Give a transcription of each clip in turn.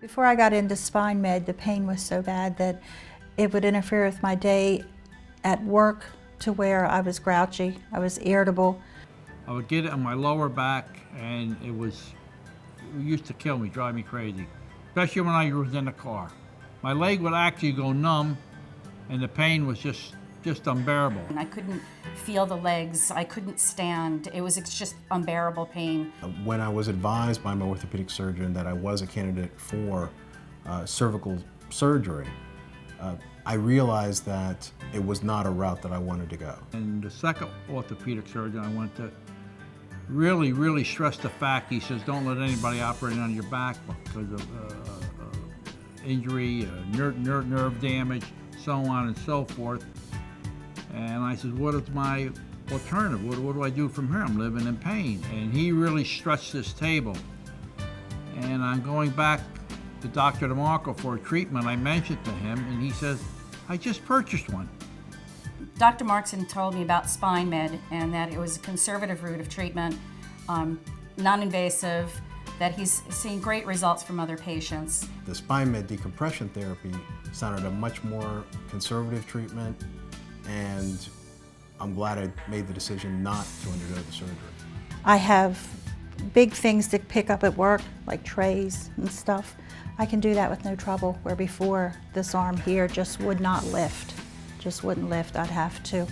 Before I got into SpineMED, the pain was so bad that it would interfere with my day at work to where I was grouchy, I was irritable. I would get it on my lower back, and it used to kill me, drive me crazy, especially when I was in the car. My leg would actually go numb, and the pain was just unbearable. And I couldn't feel the legs, I couldn't stand. It was just unbearable pain. When I was advised by my orthopedic surgeon that I was a candidate for cervical surgery, I realized that it was not a route that I wanted to go. And the second orthopedic surgeon I went to really stressed the fact, he says, don't let anybody operate on your back because of injury, nerve damage, so on and so forth. And I said, what is my alternative? What do I do from here? I'm living in pain. And he really stretched this table. And I'm going back to Dr. DeMarco for a treatment. I mentioned to him, and he says, I just purchased one. Dr. Markson told me about SpineMED and that it was a conservative route of treatment, non-invasive, that he's seen great results from other patients. The SpineMED decompression therapy sounded a much more conservative treatment, and I'm glad I made the decision not to undergo the surgery. I have big things to pick up at work, like trays and stuff. I can do that with no trouble, where before this arm here just would not lift, just wouldn't lift. I'd have to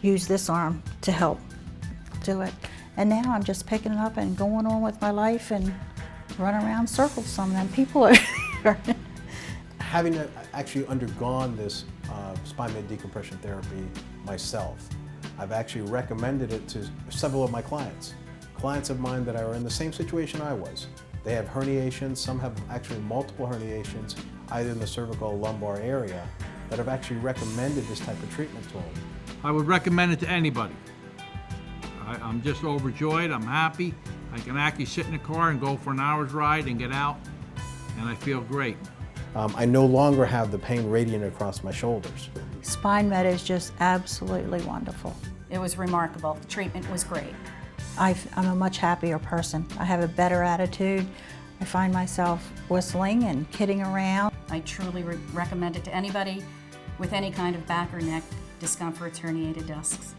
use this arm to help do it. And now I'm just picking it up and going on with my life and running around circles some of them people are here. Having actually undergone this SpineMED decompression therapy myself, I've actually recommended it to several of my clients. Clients of mine that are in the same situation I was. They have herniations, some have actually multiple herniations, either in the cervical or lumbar area, that have actually recommended this type of treatment to them. I would recommend it to anybody. I'm just overjoyed, I'm happy. I can actually sit in the car and go for an hour's ride and get out, and I feel great. I no longer have the pain radiating across my shoulders. SpineMED is just absolutely wonderful. It was remarkable. The treatment was great. I'm a much happier person. I have a better attitude. I find myself whistling and kidding around. I truly recommend it to anybody with any kind of back or neck discomforts, herniated discs.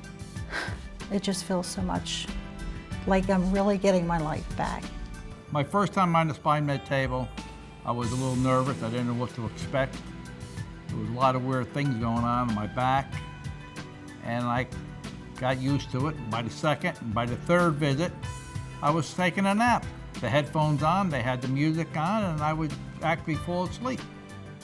It just feels so much like I'm really getting my life back. My first time on the SpineMED table, I was a little nervous. I didn't know what to expect. There was a lot of weird things going on my back, and I got used to it. By the second and by the third visit, I was taking a nap. The headphones on, they had the music on, and I would actually fall asleep.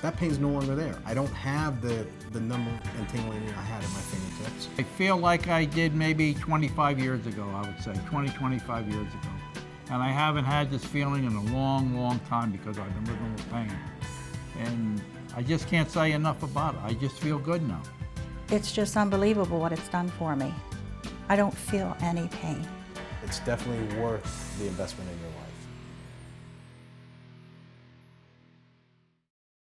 That pain's no longer there. I don't have the number and tingling I had in my fingertips. I feel like I did maybe 25 years ago, I would say, 25 years ago. And I haven't had this feeling in a long time because I've been living with pain. And I just can't say enough about it. I just feel good now. It's just unbelievable what it's done for me. I don't feel any pain. It's definitely worth the investment in your life.